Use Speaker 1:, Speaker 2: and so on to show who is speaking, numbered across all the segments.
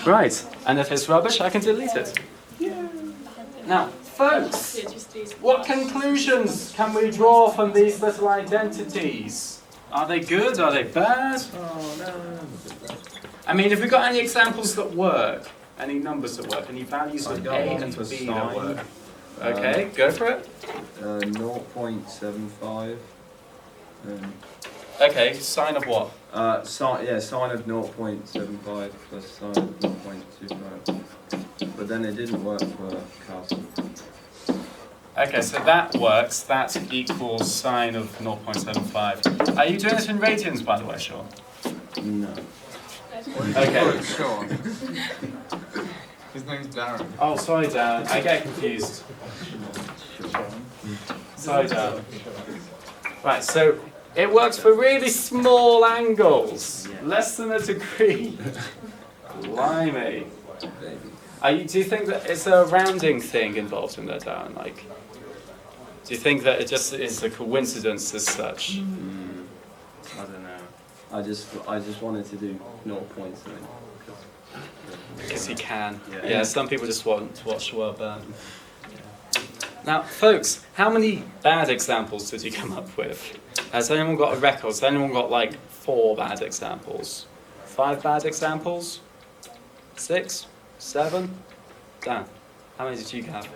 Speaker 1: Right, and if it's rubbish, I can delete it. Now, folks, what conclusions can we draw from these little identities? Are they good? Are they bad?
Speaker 2: Oh, no.
Speaker 1: I mean, have we got any examples that work? Any numbers that work? Any values of A and B that work? Okay, go for it.
Speaker 2: 0.75.
Speaker 1: Okay, sign of what?
Speaker 2: Sine of 0.75 plus sine of 0.25. But then it didn't work for Castle.
Speaker 1: Okay, so that works. That equals sine of 0.75. Are you doing this in radians, by the way, Sean?
Speaker 2: No.
Speaker 1: Okay.
Speaker 3: Sean. His name's Darren.
Speaker 1: Oh, sorry, Darren. I get confused. Sorry, Darren. Right, so it works for really small angles, less than a degree. Blimey. Do you think that it's a rounding thing involved in that, Darren? Like, do you think that it just is a coincidence as such?
Speaker 2: I don't know. I just wanted to do 0 point something.
Speaker 1: Because you can.
Speaker 2: Yeah.
Speaker 1: Yeah, some people just want to watch the world burn. Now, folks, how many bad examples did you come up with? Has anyone got a record? Has anyone got like 4 bad examples? 5 bad examples? 6? 7? Dan, how many did you have?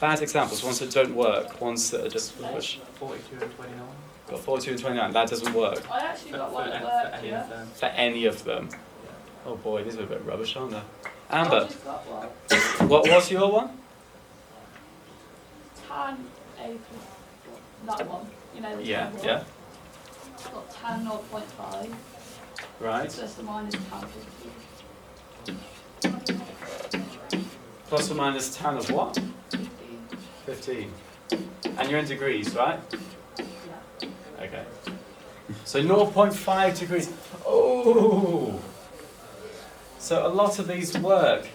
Speaker 1: Bad examples, ones that don't work, ones that are just rubbish.
Speaker 4: 42 and 29.
Speaker 1: Got 42 and 29, that doesn't work.
Speaker 5: I actually got one that worked, yeah.
Speaker 1: For any of them. Oh boy, these are a bit rubbish, aren't they?
Speaker 5: I
Speaker 1: Amber,
Speaker 5: just got one.
Speaker 1: what was your one?
Speaker 5: Tan A plus that one. You know the
Speaker 1: Yeah,
Speaker 5: tan one.
Speaker 1: yeah,
Speaker 5: Got tan 0.5
Speaker 1: right.
Speaker 5: plus or minus tan 50.
Speaker 1: Plus or minus tan of what?
Speaker 5: 15.
Speaker 1: 15. And you're in degrees, right?
Speaker 5: Yeah.
Speaker 1: Okay. So 0.5 degrees. Oh! So a lot of these work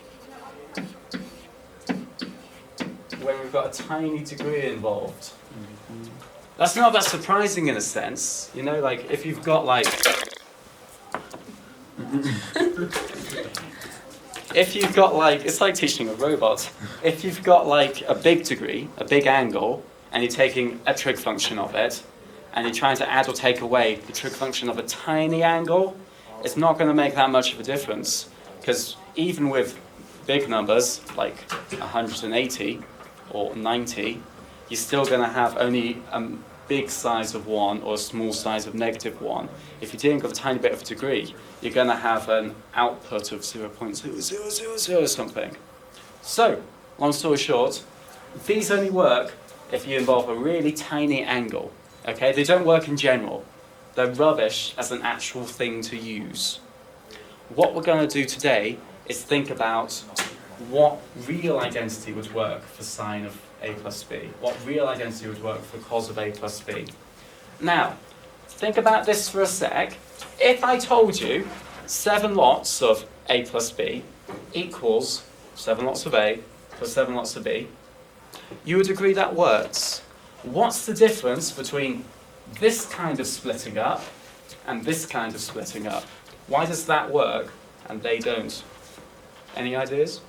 Speaker 1: when we've got a tiny degree involved. That's not that surprising in a sense. You know, like if you've got like... If you've got like, it's like teaching a robot. If you've got like a big degree, a big angle, and you're taking a trig function of it, and you're trying to add or take away the trig function of a tiny angle, it's not going to make that much of a difference. Because even with big numbers, like 180 or 90, you're still going to have only a big size of 1 or a small size of -1. If you're dealing with a tiny bit of a degree, you're going to have an output of 0.0000 something. So, long story short, these only work if you involve a really tiny angle. Okay, they don't work in general. They're rubbish as an actual thing to use. What we're going to do today is think about what real identity would work for sine of A plus B. What real identity would work for cos of A plus B. Now, think about this for a sec. If I told you 7 lots of A plus B equals 7 lots of A plus 7 lots of B, you would agree that works. What's the difference between this kind of splitting up and this kind of splitting up? Why does that work and they don't? Any ideas?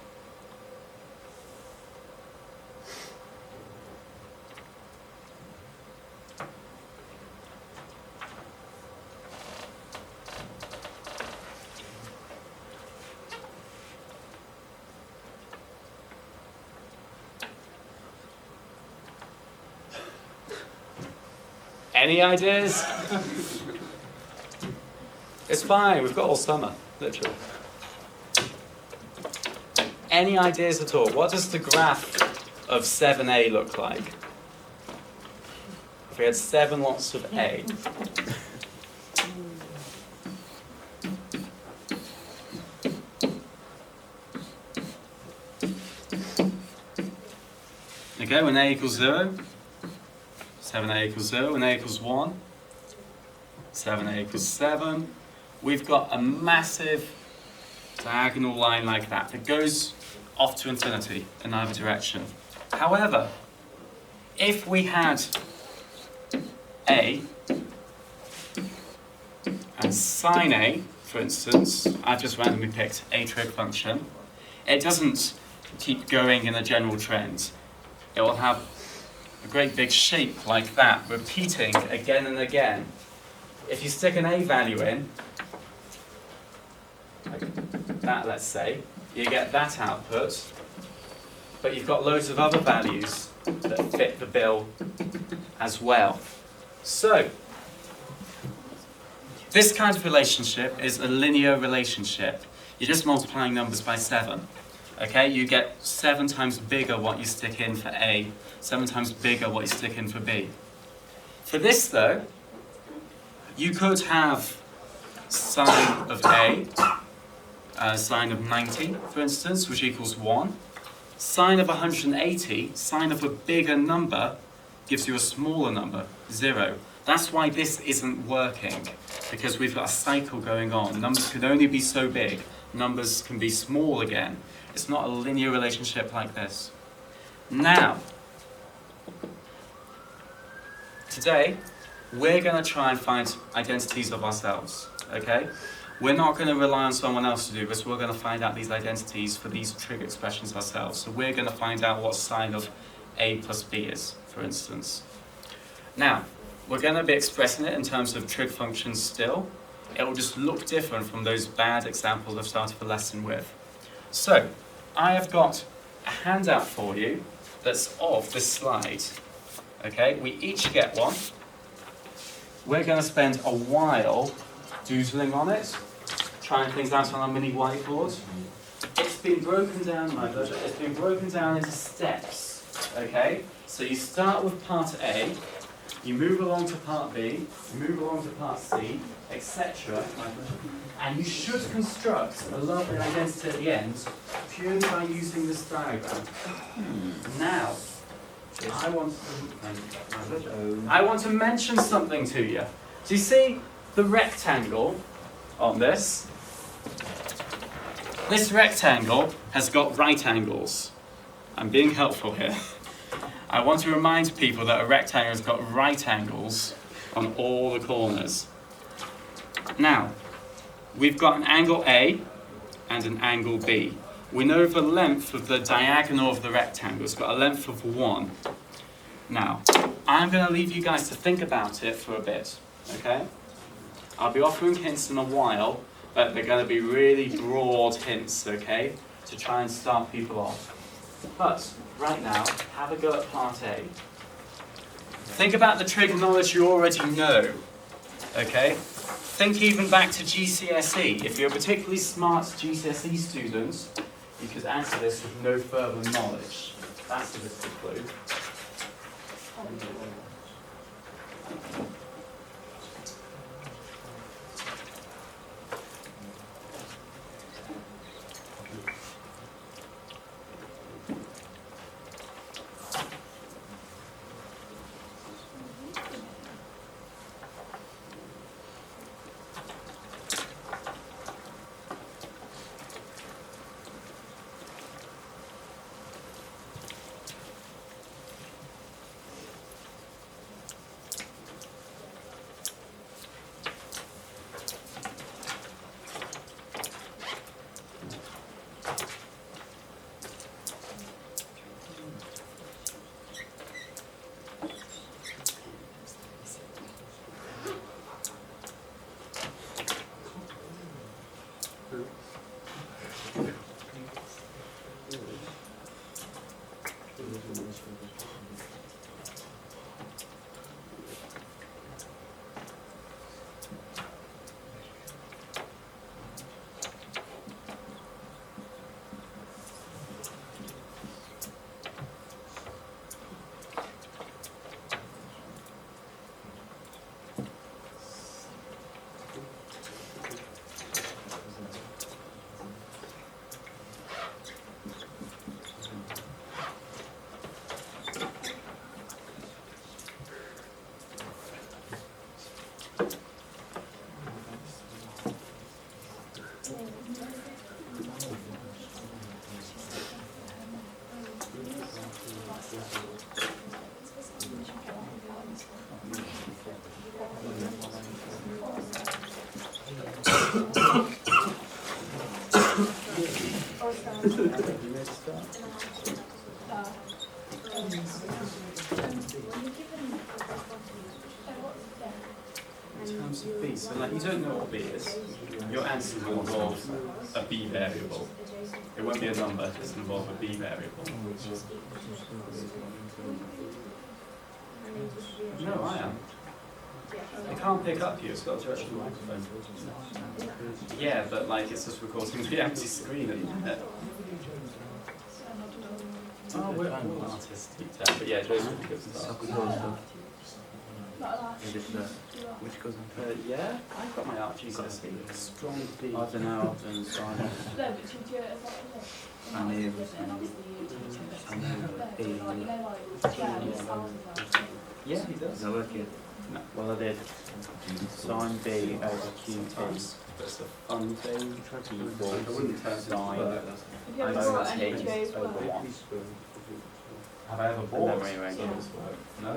Speaker 1: Any ideas? It's fine, we've got all summer, literally. Any ideas at all? What does the graph of 7A look like? If we had 7 lots of A. Okay, when A equals 0, 7A equals 0, when A equals 1, 7A equals 7. We've got a massive diagonal line like that that goes off to infinity in either direction. However, if we had A and sine A for instance, I've just randomly picked a trig function. It doesn't keep going in a general trend. It will have a great big shape like that, repeating again and again. If you stick an a value in, like that let's say, you get that output, but you've got loads of other values that fit the bill as well. So, this kind of relationship is a linear relationship. You're just multiplying numbers by 7. Okay, you get 7 times bigger what you stick in for A, 7 times bigger what you stick in for B. For this though, you could have sine of A, sine of 90, for instance, which equals 1. Sine of 180, sine of a bigger number, gives you a smaller number, 0. That's why this isn't working, because we've got a cycle going on. Numbers can only be so big. Numbers can be small again. It's not a linear relationship like this. Now, today, we're going to try and find identities of ourselves, okay? We're not going to rely on someone else to do this. We're going to find out these identities for these trig expressions ourselves. So we're going to find out what sine of A plus B is, for instance. Now, we're going to be expressing it in terms of trig functions still. It will just look different from those bad examples I've started the lesson with. So, I have got a handout for you that's of this slide. Okay, we each get one. We're going to spend a while doodling on it, trying things out on our mini whiteboard. It's been broken down, my pleasure, it's been broken down into steps. Okay, so you start with part A, you move along to part B, you move along to part C, etc. And you should construct a lovely identity at the end purely by using this diagram. Now, I want to mention something to you. Do you see the rectangle on this? This rectangle has got right angles. I'm being helpful here. I want to remind people that a rectangle has got right angles on all the corners. Now, we've got an angle A and an angle B. We know the length of the diagonal of the rectangle. It's got a length of 1. Now, I'm going to leave you guys to think about it for a bit, okay? I'll be offering hints in a while, but they're going to be really broad hints, okay? To try and start people off. But, right now, have a go at part A. Think about the trigonometry you already know, okay? Think even back to GCSE. If you're a particularly smart GCSE student, you could answer this with no further knowledge. That's a bit of a clue. In terms of b, so like you don't know what b is. Your answer will involve a b variable. It won't be a number, it's going to involve a b variable. No, I am. It can't pick up you, it's got a directional microphone. Yeah, but like it's just recording the empty screen at the minute. Oh, we're all artists deep down, but yeah, Joe's really good stuff.
Speaker 4: Which goes on
Speaker 1: Yeah, I've got my art GCSE. Strong B.
Speaker 4: I don't know, I've done science. And then
Speaker 1: Yeah, he does.
Speaker 4: Does that work it?
Speaker 1: No.
Speaker 4: Well, I did sine B over QT.
Speaker 1: That's a fun thing. I
Speaker 4: Equals
Speaker 1: wouldn't turn
Speaker 4: sine
Speaker 1: over
Speaker 4: over
Speaker 1: T
Speaker 4: 1.
Speaker 1: Have I ever
Speaker 4: And
Speaker 1: bought?
Speaker 4: then we
Speaker 1: No?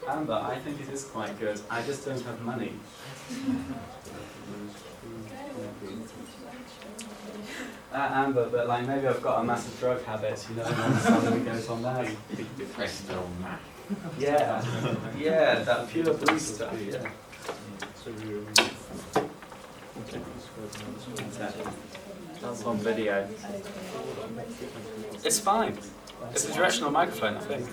Speaker 1: Amber, I think it is quite good. I just don't have money. Amber, but like maybe I've got a massive drug habit, you know, and all the something goes on there.
Speaker 3: Depressed old man.
Speaker 1: Yeah, yeah, that pure blue stuff, yeah.
Speaker 4: That's on video.
Speaker 1: It's fine. It's a directional microphone, I think.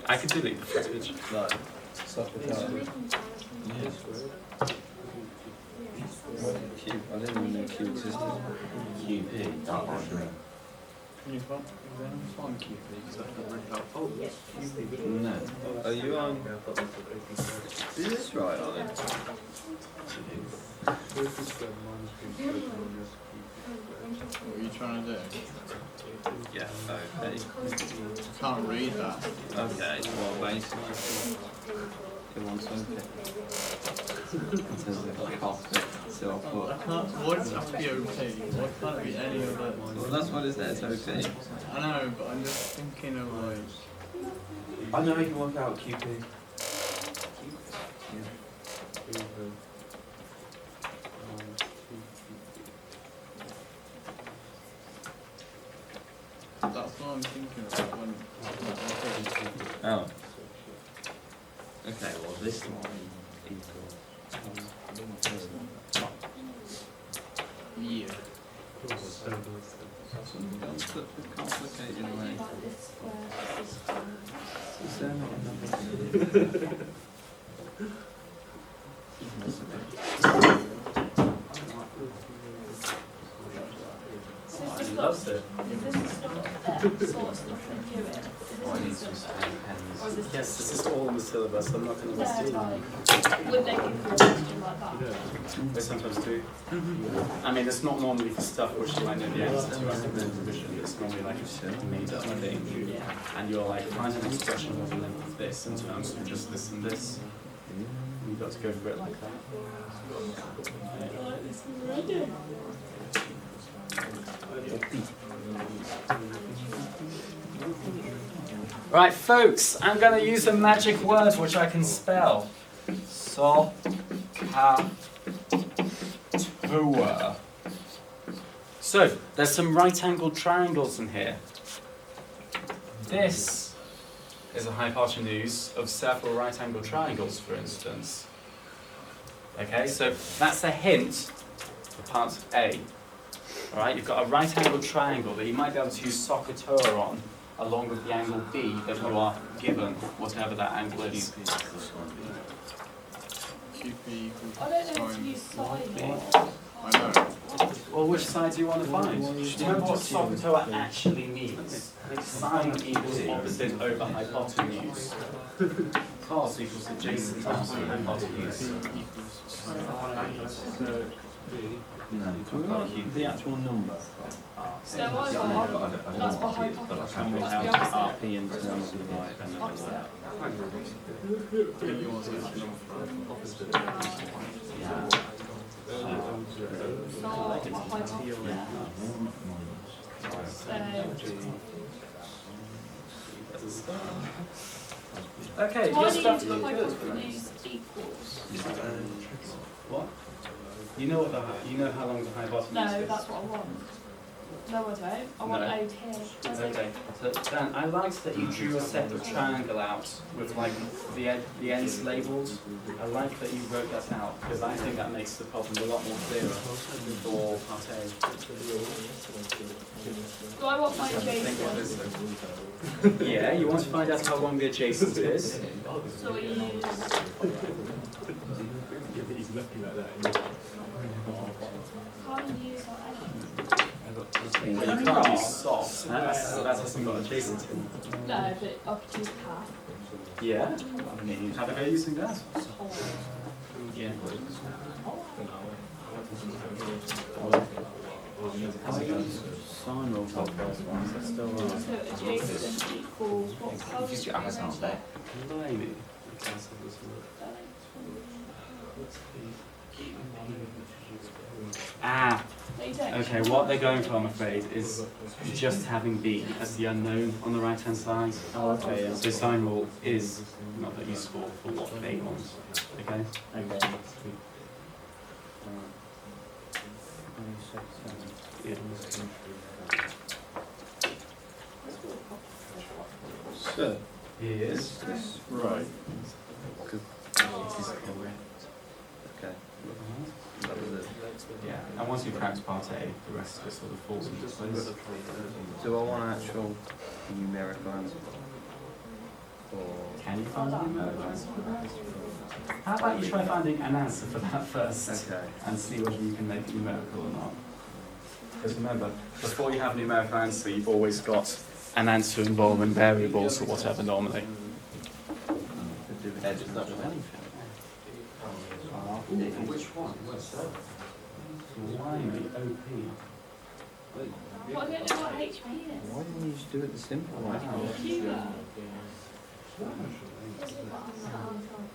Speaker 1: I could delete the footage.
Speaker 2: I didn't even know Q existed.
Speaker 3: QP.
Speaker 2: No. Are you on? Is this right, Ollie?
Speaker 3: What are you trying to do?
Speaker 2: Yeah, okay.
Speaker 3: I can't read that.
Speaker 2: Okay, well, basically, it wants something. It says it cost it, so I'll put.
Speaker 3: I can't. Why does it have to be OP? Why can't it be any other?
Speaker 2: Well, that's what it says, okay.
Speaker 3: I know, but I'm just thinking of like.
Speaker 4: I know you can work out QP.
Speaker 3: That's what I'm thinking about when.
Speaker 2: Oh. Okay, well, this line equals.
Speaker 3: Yeah.
Speaker 2: Don't put the complicated way. Is there not
Speaker 1: He loves it. Yes, this is all in the syllabus, I'm not going to waste time.
Speaker 5: Would they give you a question like that?
Speaker 1: They sometimes do. I mean, it's not normally for stuff which you might know the answer to after the revision. It's normally like a made up thing. And you're like, find an expression of the length of this in terms of just this and this. And you've got to go for it like that. Right, folks, I'm going to use a magic word which I can spell. So-ha-tua. So, there's some right-angled triangles in here. This is a hypotenuse of several right-angled triangles, for instance. Okay, so that's a hint for part A. All right, you've got a right-angled triangle that you might be able to use SOHCAHTOA on, along with the angle B that you are given, whatever that angle is.
Speaker 3: QP equals
Speaker 5: I don't know if to
Speaker 3: sine.
Speaker 5: use sine here.
Speaker 3: I know.
Speaker 1: Well, which side do you want to find? Do you remember what SOHCAHTOA actually means? Sine equals opposite over hypotenuse. Cos equals adjacent to hypotenuse.
Speaker 2: No, we want the actual number.
Speaker 5: So I got, that's what hypotenuse
Speaker 2: And we
Speaker 5: is,
Speaker 2: have
Speaker 5: the opposite.
Speaker 2: RP in terms of like and
Speaker 5: Opposite.
Speaker 3: You want to have number.
Speaker 5: Not hypotenuse.
Speaker 1: Okay,
Speaker 5: Why
Speaker 1: your
Speaker 5: do you
Speaker 1: stuff
Speaker 5: use
Speaker 1: look good.
Speaker 5: hypotenuse equals?
Speaker 1: What? You know what you know how long the hypotenuse
Speaker 5: No,
Speaker 1: is?
Speaker 5: that's what I want. No, I don't. I want
Speaker 1: No.
Speaker 5: OT. Where's
Speaker 1: Okay, so Dan, I liked that you drew a separate triangle out with like the ends labelled. I like that you wrote that out because I think that makes the problem a lot more clearer for part A.
Speaker 5: Do I want my
Speaker 1: Think what
Speaker 5: adjacent?
Speaker 1: is it? Yeah, you want to find out how long the adjacent is.
Speaker 5: So we use. Can't use our
Speaker 1: You can't use soft. That hasn't got adjacent in.
Speaker 5: No, but I could use half.
Speaker 1: Yeah. Have a go using that. Yeah.
Speaker 4: Sine rule for first one, so still right.
Speaker 5: So adjacent equals what? How do you change that?
Speaker 1: Blimey. Ah,
Speaker 5: No, you don't.
Speaker 1: okay, what they're going for, I'm afraid, is just having B as the unknown on the right-hand side.
Speaker 4: Oh, okay, yeah.
Speaker 1: So sine rule is not that useful for what they want, okay?
Speaker 4: Okay.
Speaker 1: Yeah.
Speaker 2: So,
Speaker 1: Is
Speaker 2: this right. Because it is correct. Okay. That was it.
Speaker 1: yeah, and once you practice part A, the rest of it sort of falls into place.
Speaker 2: Do I want an actual numerical answer? Or
Speaker 1: Can you find a numerical answer for that? How about you try finding an answer for that first
Speaker 2: okay.
Speaker 1: and see whether you can make it numerical or not? Because remember, before you have a numerical answer, you've always got an answer involving variables or whatever normally. Which one? Blimey, OP.
Speaker 5: What, I don't know what HP is.
Speaker 2: Why didn't you just do it the simple way?
Speaker 5: Computer.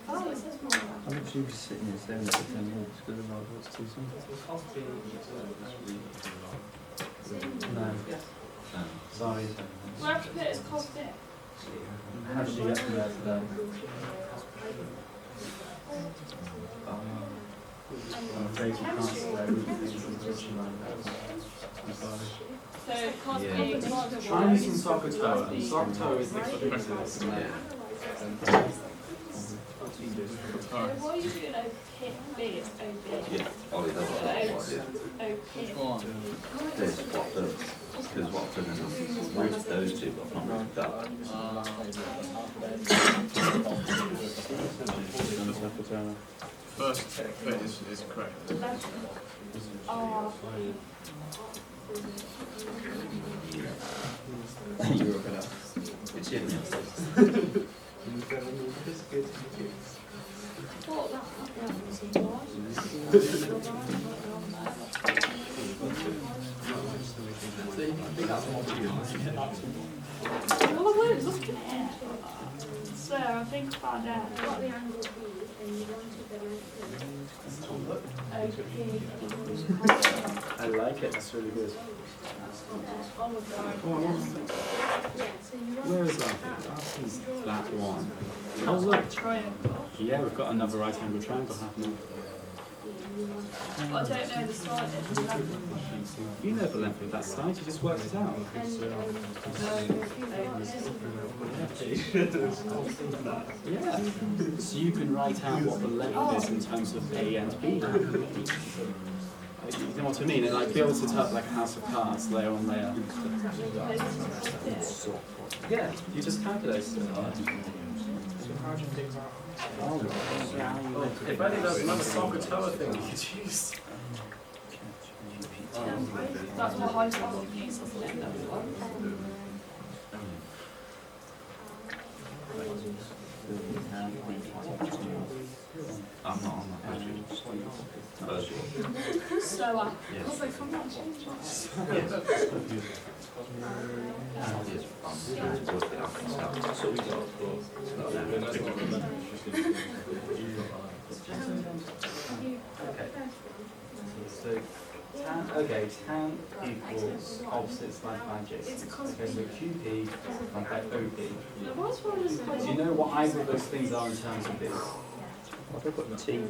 Speaker 5: Oh, it says more.
Speaker 2: I'm literally just sitting here staring at the 10 minutes because I'm like, what's too simple?
Speaker 1: No. Sorry.
Speaker 5: Do I have to put it as cos diff?
Speaker 1: How did you get from there to there? I'm afraid you can't
Speaker 5: So cos B plus
Speaker 1: Try and use some Sokotoa. Sokotoa is the equivalent to this.
Speaker 5: Why are you doing OP? B, it's OB.
Speaker 6: Yeah, Ollie, that's what I did.
Speaker 5: OP.
Speaker 6: This, what the, because what I've done is root those two, but I've not rooted that.
Speaker 3: First bit is correct.
Speaker 5: Oh,
Speaker 6: You were gonna, it's in there.
Speaker 5: thought that. Well, I weren't looking at it. So I think I found out.
Speaker 7: Got the angle B and you wanted the length
Speaker 5: OP.
Speaker 1: I like it, that's really good. Where is that? That one. Oh look,
Speaker 5: Triangle.
Speaker 1: yeah, we've got another right angle triangle happening.
Speaker 5: But I don't know the side of the level.
Speaker 1: You know the length of that side, you just worked it out. Yeah. So you can write out what the length is in terms of A and B. You know what I mean? And like build it up like a house of cards, layer on layer. Yeah, you just calculate it. If only there's another Sokotoa thing you could use.
Speaker 5: That's what high school uses, isn't it?
Speaker 6: I'm not on that version.
Speaker 5: So because I come out change it.
Speaker 6: Yes, I'm working out myself. So we got
Speaker 1: Okay, tan equals opposite side by adjacent. Okay, so QP and by OP.
Speaker 5: What's wrong with
Speaker 1: Do you know what either of those things are in terms of this?
Speaker 4: I've got T.
Speaker 5: And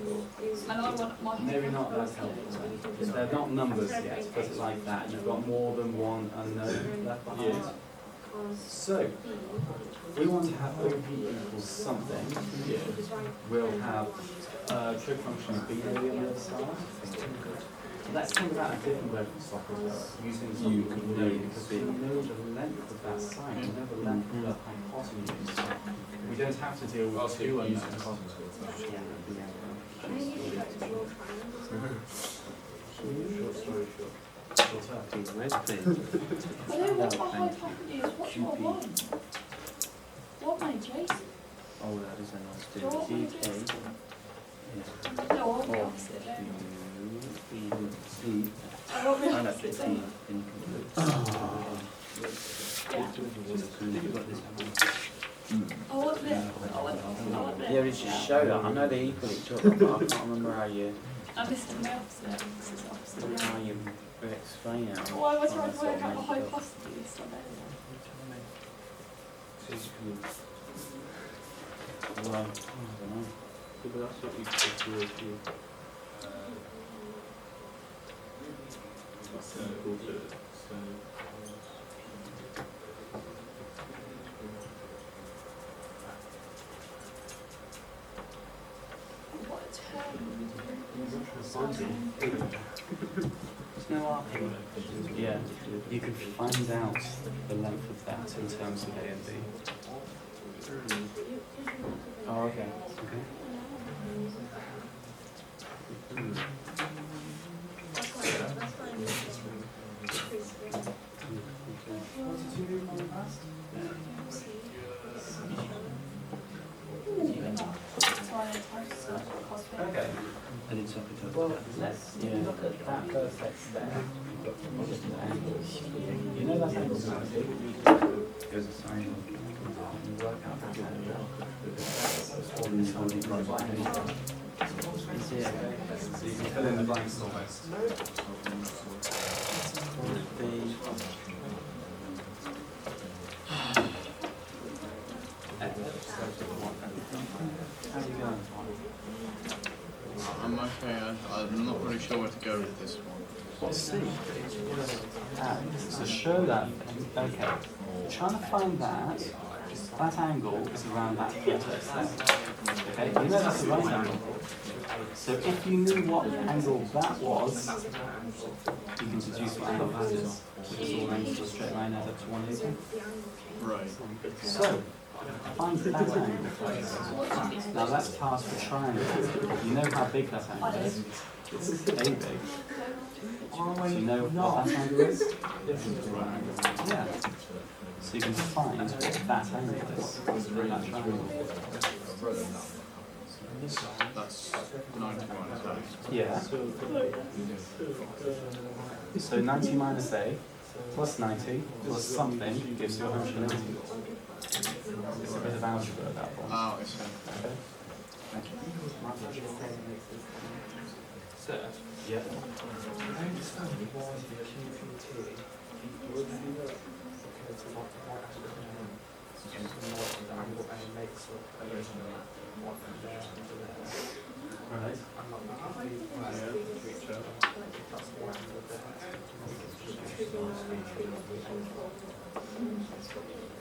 Speaker 5: I want my
Speaker 1: Maybe not as helpful. Because they're not numbers yet, put it like that. You've got more than one unknown left behind. So, we want to have OP equals something. We'll have a trig function B maybe on the other side. Let's think about a different way of Socrates using something we know, because we know the length of that side, we know the length of the hypotenuse. We don't have to deal with two unknowns. Short story short.
Speaker 4: Where's P?
Speaker 5: I don't want my hypotenuse. What's my one? What, mate, Jason?
Speaker 4: Oh, that is a nice
Speaker 5: Do you want my
Speaker 4: GK.
Speaker 5: Jason?
Speaker 4: Yeah.
Speaker 5: No, I want the opposite then.
Speaker 4: C.
Speaker 5: I want the
Speaker 4: I know
Speaker 5: opposite
Speaker 4: it's
Speaker 5: then.
Speaker 4: incomplete.
Speaker 5: Yeah. I want this. I want this.
Speaker 4: Yeah, we should show that. I know they equal each other, but I can't remember how you
Speaker 5: And this is my opposite. This is opposite.
Speaker 4: how you explain it.
Speaker 5: Why was I trying to work out the hypotenuse on it?
Speaker 4: Well, I don't know.
Speaker 3: But that's what you could do if you. That's equal to it. So.
Speaker 5: What term?
Speaker 1: There's no argument. Yeah, you can find out the length of that in terms of A and B.
Speaker 4: Oh, okay.
Speaker 1: Okay? Okay.
Speaker 4: And it's up to
Speaker 1: Well, let's look at that perfect there. You know that angle 90?
Speaker 4: There's a sign.
Speaker 1: You work out that angle. Is it? So you can fill in the blanks almost. How's it going?
Speaker 3: I'm okay. I'm not really sure where to go with this one.
Speaker 1: Let's see. So show that. Okay. Trying to find that. That angle is around that vertex there. Okay. You know that's the right angle. So if you knew what angle that was, you can deduce what angle that is, which is all angles of a straight line add up to 180.
Speaker 3: Right.
Speaker 1: So find that angle first. Now that's task for triangle. You know how big that angle is. It's A big. So you know what that angle is? Yeah. So you can find what that angle is. That triangle.
Speaker 3: That's 91, is that?
Speaker 1: Yeah. So 90 minus A plus 90 plus something gives you 180. It's a bit of algebra at that point.
Speaker 3: Oh, I see.
Speaker 1: Okay. Thank you. Sir? Yeah. Right.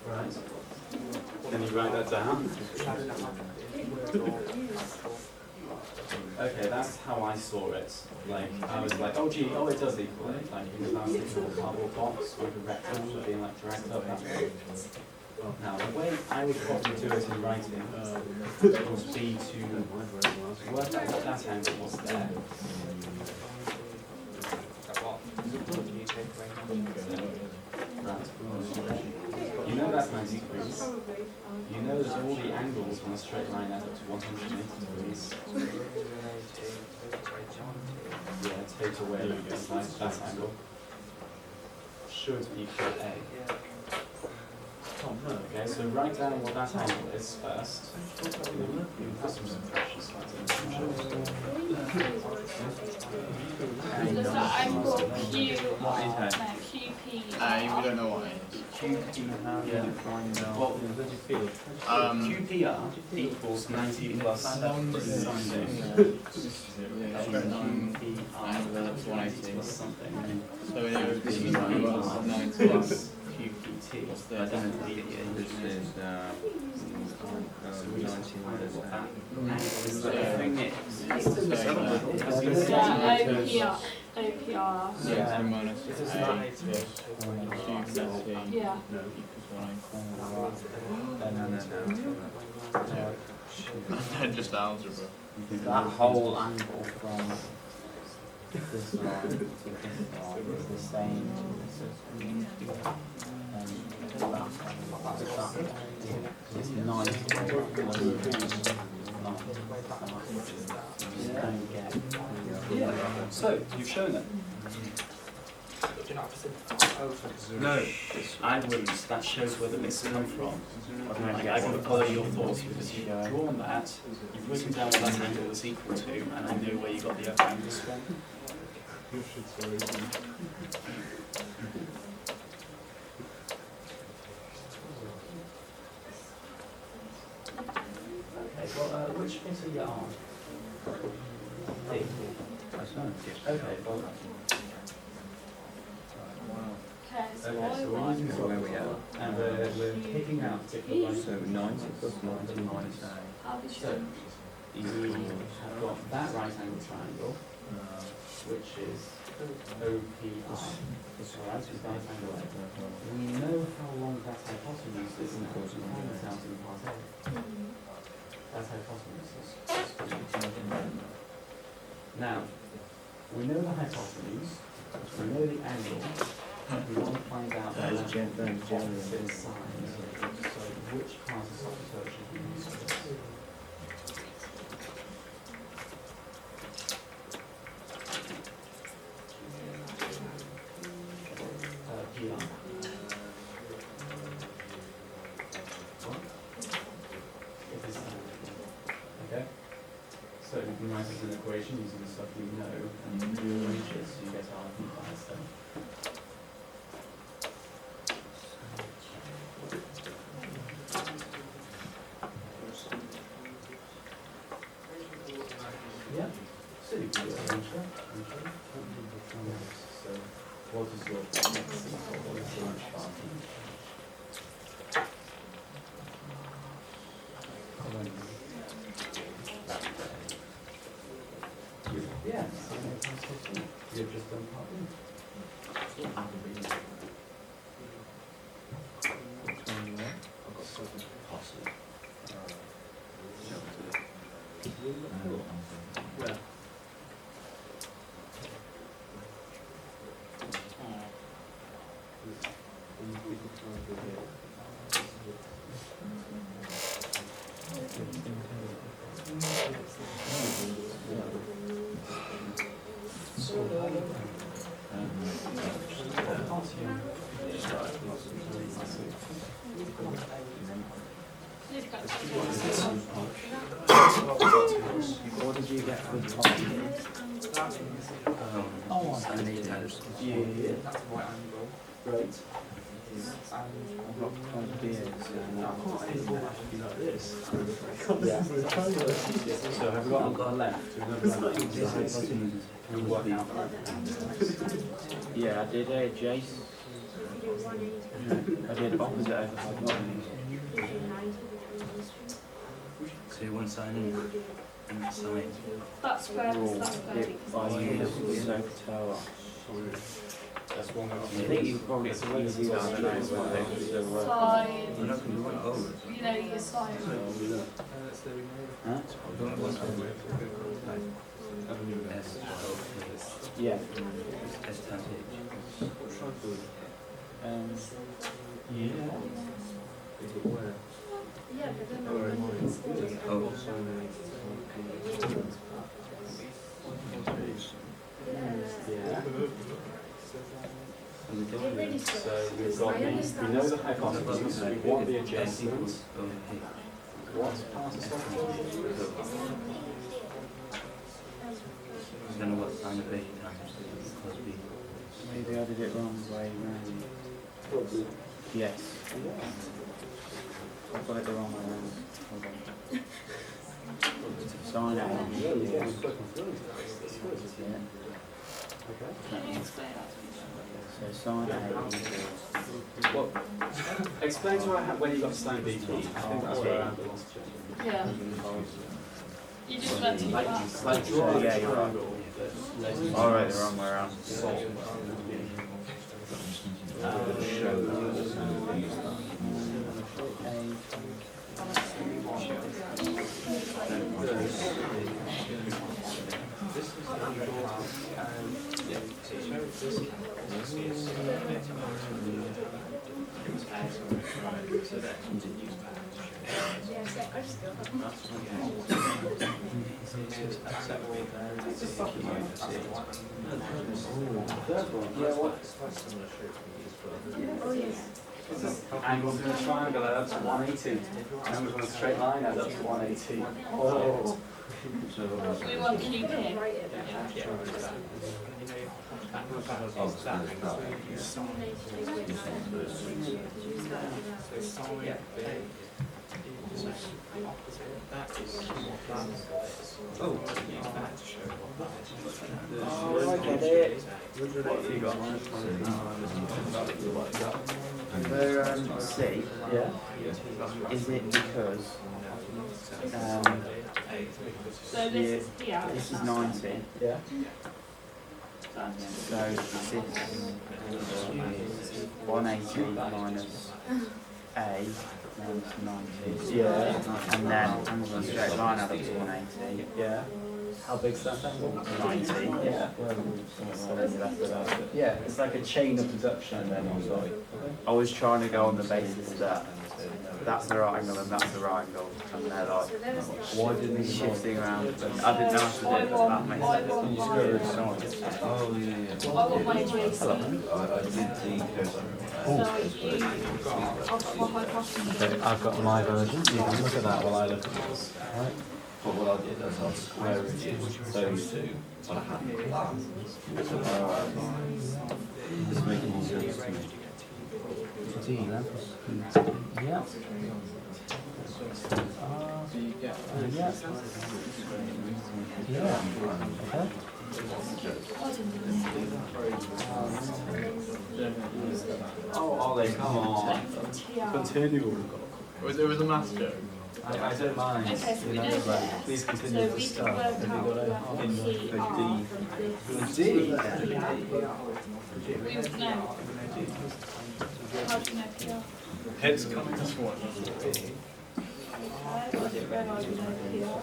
Speaker 1: Right. Can you write that down? Okay, that's how I saw it. Like, I was like, oh gee, oh it does equal it. Like, because I was thinking of a cardboard box with a rectangle being like dragged up that way. Now, the way I would probably do it in writing would be to work out what that angle was there. Right. You know that's 90 degrees. You know that all the angles on a straight line add up to 180 degrees. Yeah, take away that angle. Should equal A. Okay, so write down what that angle is first. You can have some subtraction
Speaker 5: Does that angle Q,
Speaker 4: What is that?
Speaker 5: no, QP?
Speaker 3: We don't know what it is.
Speaker 4: how do you find out?
Speaker 1: Well,
Speaker 4: What did you feel?
Speaker 1: QPR equals 90 plus sine B.
Speaker 3: That's 180.
Speaker 1: Plus something.
Speaker 3: So in OP,
Speaker 1: Equals
Speaker 3: 90
Speaker 1: plus QPT.
Speaker 3: What's
Speaker 1: I don't know the
Speaker 2: This is 90 minus
Speaker 1: But
Speaker 2: that.
Speaker 1: the thing is,
Speaker 5: Yeah, OPR.
Speaker 3: Yeah. Minus
Speaker 4: It's a
Speaker 3: A
Speaker 4: slight
Speaker 3: plus QPT
Speaker 5: Yeah.
Speaker 3: equals 180. Just algebra.
Speaker 4: That whole angle from this line to this line is the same. It's 90.
Speaker 1: so you've shown it.
Speaker 2: No.
Speaker 1: I wouldn't. That shows where the bits come from. Like, I can follow your thoughts because you've drawn that, you've written down what that angle is equal to, and I know where you got the other angles from. Okay, well, which bit are you on? D. Okay, well,
Speaker 5: Okay, so
Speaker 1: okay,
Speaker 5: I
Speaker 1: so we're
Speaker 5: want.
Speaker 1: using
Speaker 2: So where we at?
Speaker 1: and we're picking out particular lines.
Speaker 2: So 90 plus 90 minus A.
Speaker 5: I'll be
Speaker 1: So,
Speaker 5: sure.
Speaker 1: you have got that right angle triangle, which is OPI. So that's his right angle. We know how long that hypotenuse is now. We find this out in part A. That hypotenuse is. Now, we know the hypotenuse, we know the angle, we want to find out the opposite sides. So which part of software should we use for this? PR. What? It is okay. So you can write it as an equation using the stuff you know, and you rearrange it so you get R and by stuff. Yeah. So you can rearrange that. So what is your next equal? What is your lunch party? Yeah, so you've just done part B. Yeah.
Speaker 4: What did you get for the top?
Speaker 1: Yeah. Great.
Speaker 4: I've got ideas.
Speaker 1: So have we got a left? Can we work out that?
Speaker 4: Yeah, I did a Jace. I did opposite over hypotenuse.
Speaker 6: So you want sine and sine.
Speaker 5: That's where that's
Speaker 4: So tower.
Speaker 1: That's one way.
Speaker 4: I think you probably it's easier than I
Speaker 5: side,
Speaker 6: We're not going to run over.
Speaker 5: you know, your side.
Speaker 4: Huh?
Speaker 6: We're going to run over. S,
Speaker 4: Yeah.
Speaker 6: S times H.
Speaker 1: Yeah.
Speaker 7: Yeah, but then I'm
Speaker 6: Oh,
Speaker 1: Yeah.
Speaker 7: really
Speaker 1: So we've got we know the hypotenuse, we want the adjacent. What's part of something?
Speaker 6: I don't know what sine of A times cos B.
Speaker 4: Maybe I did it wrong way round. Yes. I've got it the wrong way around. Hold on. Sine A.
Speaker 1: Yeah, you get quick and fluent.
Speaker 4: Yeah.
Speaker 5: Can you explain that to me?
Speaker 4: So sine A equals.
Speaker 1: Well, explain to her when you got sine BT. I think that's where I lost you.
Speaker 5: Yeah. You just meant to
Speaker 1: Like,
Speaker 5: that.
Speaker 1: like draw
Speaker 4: Yeah,
Speaker 1: a
Speaker 4: you're right.
Speaker 1: triangle.
Speaker 4: I wrote it the wrong way around.
Speaker 6: Show that there's no use that.
Speaker 1: Angles in a triangle add up to 180. Angles in a straight line add up to 180. Oh.
Speaker 5: We want to keep it.
Speaker 1: Oh, I get it. What have you got?
Speaker 4: For C,
Speaker 1: Yeah.
Speaker 4: is it because
Speaker 5: So this is here.
Speaker 4: this is 90,
Speaker 1: Yeah.
Speaker 4: so this is 180 minus A minus 90.
Speaker 1: Yeah.
Speaker 4: And then angles on a straight line add up to 180.
Speaker 1: Yeah. How big's that angle?
Speaker 4: 90.
Speaker 1: Yeah. Yeah, it's like a chain of deduction then also.
Speaker 4: I was trying to go on the basis that that's the right angle and that's the right angle, and they're like
Speaker 1: Why didn't you
Speaker 4: shifting around. But I didn't know how to do it, but that makes sense.
Speaker 6: Oh, yeah.
Speaker 5: I want my adjacent.
Speaker 6: I did the person.
Speaker 5: So you, I've got my hypotenuse.
Speaker 8: I've got my version. You can look at that while I look at yours. Right?
Speaker 6: But what I did is I squared those two on a hand. It's making more sense to me.
Speaker 8: D then. Yeah. Yeah. Yeah. Okay.
Speaker 1: Oh, Ollie, come on. Continue.
Speaker 3: Was it was a maths joke?
Speaker 1: I don't mind.
Speaker 5: Okay, so we know that.
Speaker 1: Please
Speaker 5: So
Speaker 1: continue
Speaker 5: we
Speaker 1: with the
Speaker 5: can
Speaker 1: stuff.
Speaker 5: work out where the
Speaker 1: D.
Speaker 5: We would know. How do you know PR?
Speaker 3: Heads coming this one.
Speaker 5: Okay, I didn't realise we know PR.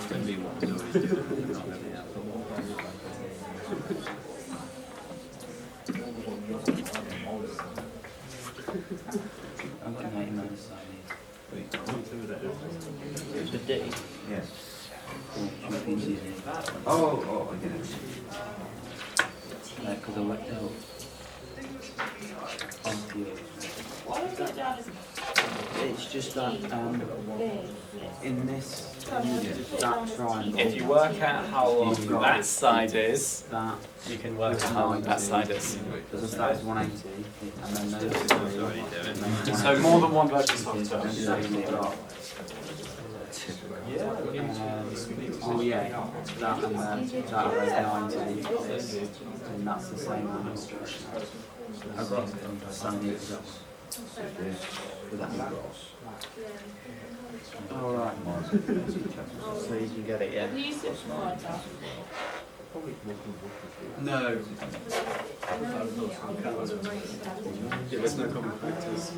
Speaker 6: Then we want to do is different.
Speaker 4: I've got 90 minus sine.
Speaker 6: The D? Yes. Oh, I get it.
Speaker 4: Because I worked out onto yours.
Speaker 5: Why don't we get down as
Speaker 4: It's just that in this that triangle,
Speaker 1: If you work out how long
Speaker 4: You've got-
Speaker 1: that side is,
Speaker 4: that
Speaker 1: you can work out how long that side is.
Speaker 4: because that is 180, and then those three.
Speaker 1: So more than one version of
Speaker 4: And
Speaker 1: it.
Speaker 4: so you've got, oh yeah, that and then that is 90, and that's the same one. I've got sine equals. Alright, so you can get it, yeah.
Speaker 5: Can you simplify that?
Speaker 1: No. Yeah, there's no common factors.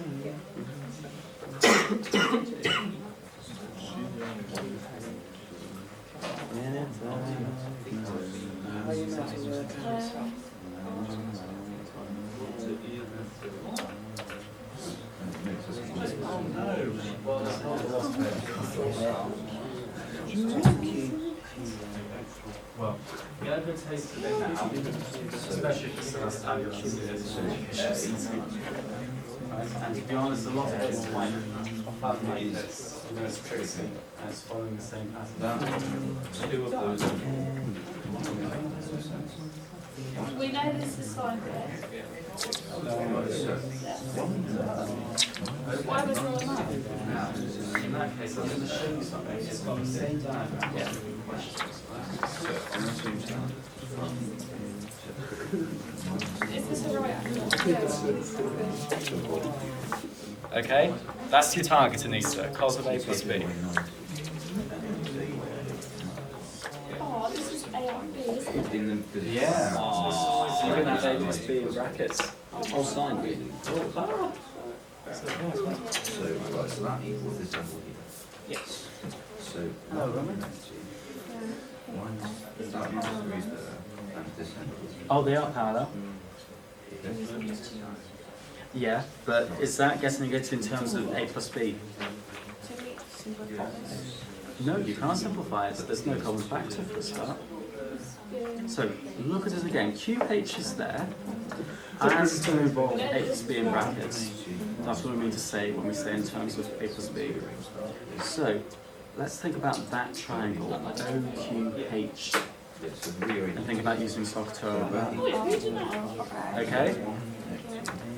Speaker 1: Well, the advantage of it now, especially for the first time you're using it, and to be honest, a lot of it's like pattern like this, you know, it's tricky, and it's following the same pattern.
Speaker 6: Two of those.
Speaker 5: We know this is sine B. Why would we know that?
Speaker 1: In that case, I'm going to show you something. It's got the same diagram. Yeah.
Speaker 5: Is this a right angle?
Speaker 1: Okay, that's your target, Anita. Cos of A plus B.
Speaker 5: Oh, this is A and B, isn't it?
Speaker 1: Yeah. So you're going to have A plus B in brackets.
Speaker 6: Oh, sine B. So, right, so that equals this angle here.
Speaker 1: Yes.
Speaker 6: So,
Speaker 1: Hello, Roman.
Speaker 6: that minus 3 is there, and this angle is
Speaker 1: Oh, they are parallel.
Speaker 6: here.
Speaker 1: Yeah, but is that getting it in terms of A plus B?
Speaker 5: So we simplify this.
Speaker 1: No, you can't simplify it, but there's no common factor for a start. So look at it again. QH is there. As to involve A plus B in brackets. That's what we mean to say when we say in terms of A plus B. So let's think about that triangle, OQH, and think about using SOHCAHTOA.
Speaker 5: Oh, you're reading that?
Speaker 1: Okay?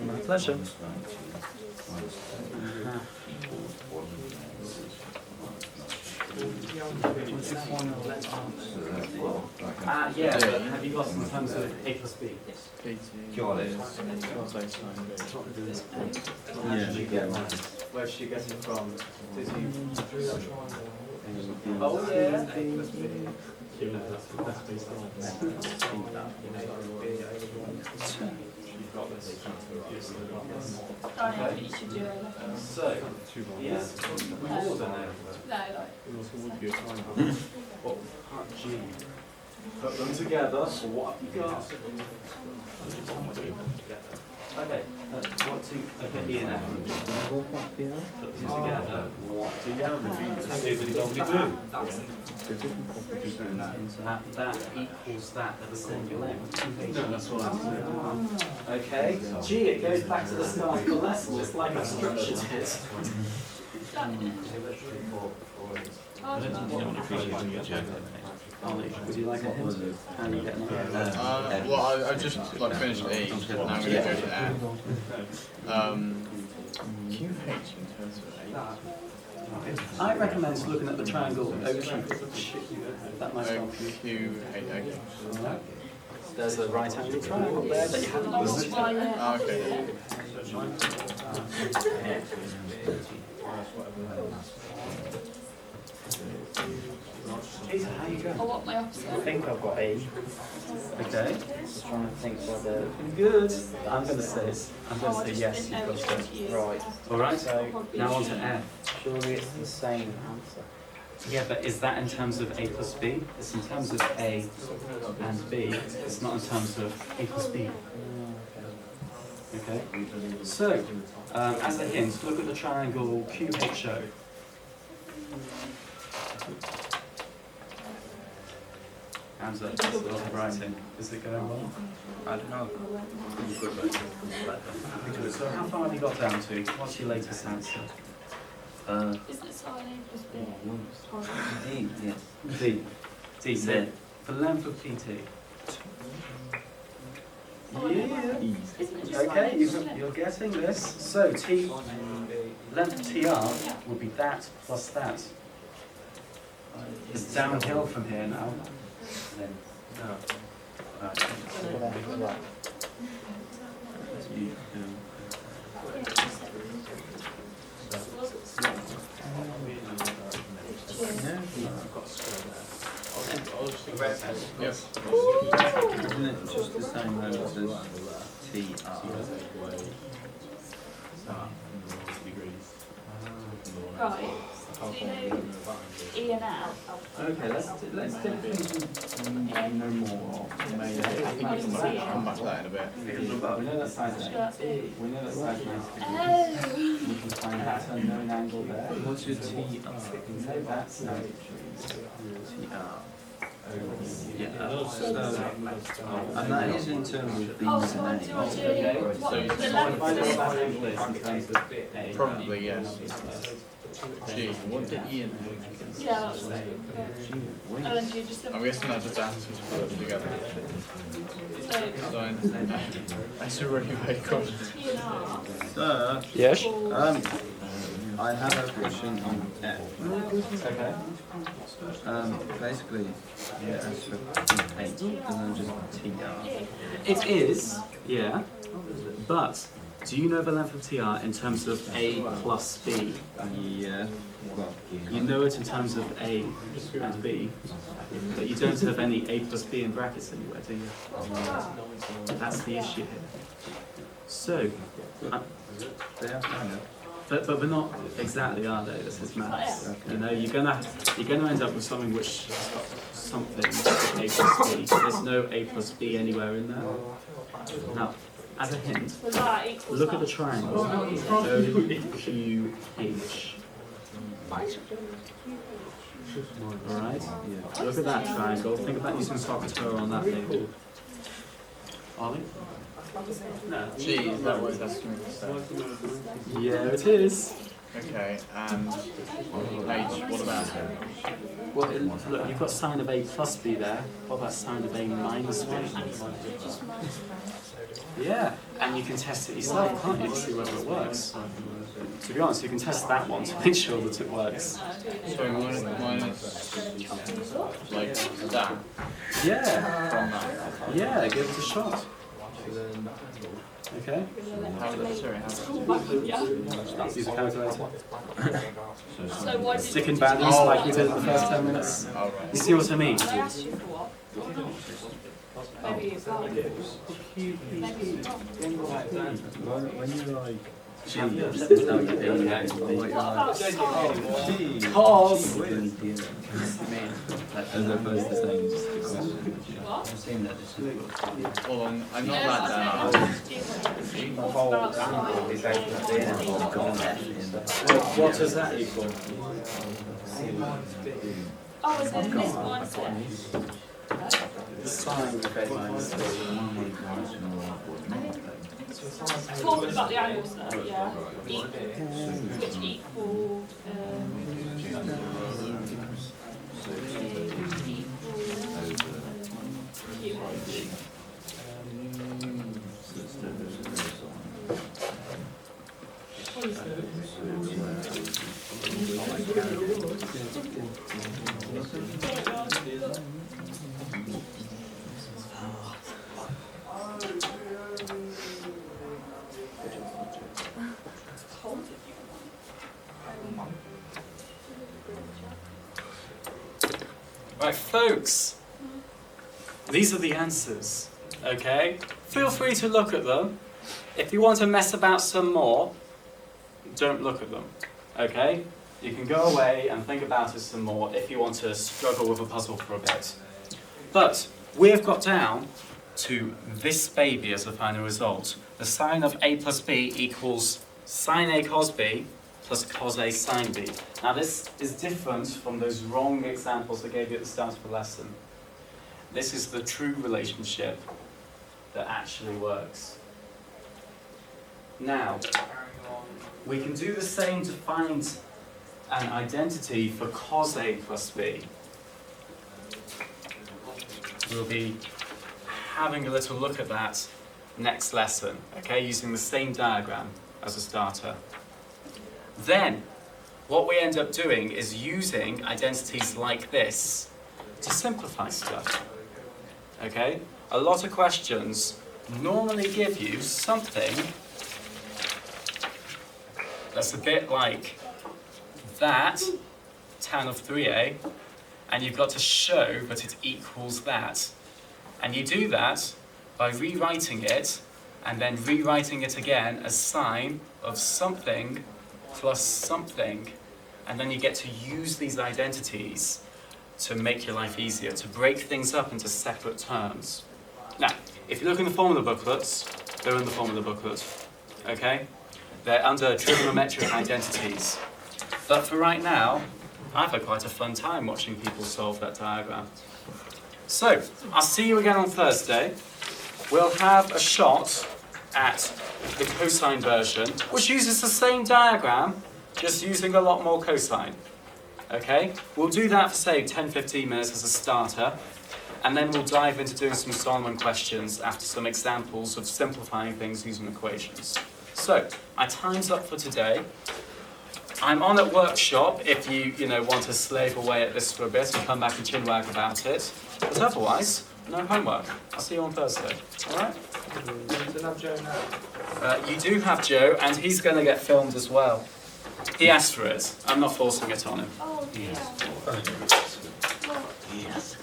Speaker 1: My pleasure. Yeah, but have you got in terms of A plus B?
Speaker 6: Got it.
Speaker 1: Where should you get it from? Oh, yeah.
Speaker 5: I don't think you should do it.
Speaker 1: So, yes, more than that.
Speaker 5: No, like,
Speaker 1: What part G? Put them together, so what have you got? Okay, what to, okay, E and F. Put them together, what do you have? That equals that of a single length. No, that's what I'm saying. Okay, G, it goes back to the start of the lesson, it's like I've structured it. Ollie, would you like a hint? How are you getting on?
Speaker 3: Well, I just like finished E, and now I'm going to go to F. QH in terms of
Speaker 1: I recommend looking at the triangle OQH. That might help you.
Speaker 3: QH, okay.
Speaker 1: There's a right angle triangle there that you haven't listed.
Speaker 3: Oh, okay.
Speaker 1: Peter, how you going?
Speaker 5: I want my opposite.
Speaker 4: I think I've got E.
Speaker 1: Okay.
Speaker 4: Just trying to think whether.
Speaker 1: Good. I'm going to say yes, you've got it.
Speaker 4: Right.
Speaker 1: All right.
Speaker 4: So
Speaker 1: Now on to F.
Speaker 4: surely it's the same answer.
Speaker 1: Yeah, but is that in terms of A plus B? It's in terms of A and B. It's not in terms of A plus B. Okay. So, as a hint, look at the triangle QHO. Hands up. There's a lot of writing. Is it going well?
Speaker 6: I don't know.
Speaker 1: So how far have you got down to? What's your latest answer?
Speaker 5: Isn't it sine A plus B?
Speaker 6: D, yes.
Speaker 1: D. D. So the length of PT. Yeah.
Speaker 5: Isn't it just
Speaker 1: Okay,
Speaker 5: sine A?
Speaker 1: you're getting this. So T, length TR would be that plus that. It's downhill from here now.
Speaker 3: Yes.
Speaker 2: Isn't it just the same length as TR?
Speaker 5: Right. So you know E and F?
Speaker 1: Okay, let's take things we know more of.
Speaker 5: I can see it.
Speaker 3: Come back to that in a bit.
Speaker 1: We know that side
Speaker 5: So that's E.
Speaker 1: We know that side
Speaker 5: Oh!
Speaker 1: We can find that unknown angle there.
Speaker 2: What's your TR?
Speaker 1: We can say that's no.
Speaker 2: TR. Yeah, and that is in terms of B's
Speaker 5: Oh, so
Speaker 2: and
Speaker 5: I do
Speaker 2: A's.
Speaker 1: Okay.
Speaker 5: what
Speaker 3: So you
Speaker 5: the
Speaker 3: just
Speaker 5: length
Speaker 1: Find out
Speaker 5: is.
Speaker 1: what that angle is in terms of A.
Speaker 3: Probably yes. G. What did E and H?
Speaker 5: Yeah, that's it. And then you just
Speaker 3: I'm guessing that just answers put it together.
Speaker 5: so
Speaker 3: So I should really wake up.
Speaker 5: T and R
Speaker 2: So,
Speaker 1: Yes.
Speaker 2: I have a question on F.
Speaker 1: Okay.
Speaker 2: Basically, it has for H, doesn't just TR.
Speaker 1: It is, yeah. But do you know the length of TR in terms of A plus B?
Speaker 2: Yeah, well,
Speaker 1: You know it in terms of A and B, but you don't have any A plus B in brackets anywhere, do you? That's the issue here. So,
Speaker 2: they are kind of.
Speaker 1: but they're not exactly, are they? This is maths. You know, you're gonna end up with something which has got something with A plus B. There's no A plus B anywhere in there. Now, as a hint,
Speaker 5: so that equals
Speaker 1: look at the
Speaker 5: that.
Speaker 1: triangle OQH. Alright? Yeah. Look at that triangle. Think about using SOHCAHTOA on that table. Ollie? No.
Speaker 3: G, is that what it's asking me to say?
Speaker 1: Yeah, it is.
Speaker 3: Okay, and H, what about it?
Speaker 1: Well, look, you've got sine of A plus B there. What about sine of A minus B? Yeah, and you can test it yourself, can't you, to see whether it works. To be honest, you can test that one to make sure that it works.
Speaker 3: So minus like that
Speaker 1: Yeah,
Speaker 3: from that.
Speaker 1: yeah, give it a shot. Okay,
Speaker 3: How sorry, how
Speaker 5: Yeah.
Speaker 1: use a calculator.
Speaker 5: So why did
Speaker 1: Stick in values like we did in the first 10 minutes.
Speaker 3: oh, right.
Speaker 1: You see what I mean?
Speaker 5: I asked you for what? Maybe it's not.
Speaker 2: When you like,
Speaker 1: Cos.
Speaker 2: as opposed to saying just the question.
Speaker 3: Hold on, I'm not that down.
Speaker 1: What does that equal?
Speaker 5: Oh, is it this minus it?
Speaker 1: The sine of A minus B.
Speaker 5: Talking about the angles though, yeah. Which equal,
Speaker 1: Right, folks, these are the answers, okay? Feel free to look at them. If you want to mess about some more, don't look at them, okay? You can go away and think about it some more if you want to struggle with a puzzle for a bit. But we've got down to this baby as the final result. The sine of A plus B equals sine A cos B plus cos A sine B. Now this is different from those wrong examples I gave you at the start of the lesson. This is the true relationship that actually works. Now, we can do the same to find an identity for cos A plus B. We'll be having a little look at that next lesson, okay, using the same diagram as a starter. Then, what we end up doing is using identities like this to simplify stuff, okay? A lot of questions normally give you something that's a bit like that, tan of 3a, and you've got to show that it equals that. And you do that by rewriting it, and then rewriting it again as sine of something plus something. And then you get to use these identities to make your life easier, to break things up into separate terms. Now, if you look in the formula booklets, they're in the formula booklet, okay? They're under trigonometric identities. But for right now, I've had quite a fun time watching people solve that diagram. So, I'll see you again on Thursday. We'll have a shot at the cosine version, which uses the same diagram, just using a lot more cosine. Okay? We'll do that for, say, 10-15 minutes as a starter, and then we'll dive into doing some Solomon questions after some examples of simplifying things using equations. So, my time's up for today. I'm on at workshop if you want to slave away at this for a bit and come back and chinwag about it. But otherwise, no homework. I'll see you on Thursday. All right? You do have Joe, and he's going to get filmed as well. He asked for it. I'm not forcing it on him.
Speaker 5: Oh, yeah.
Speaker 6: Yes.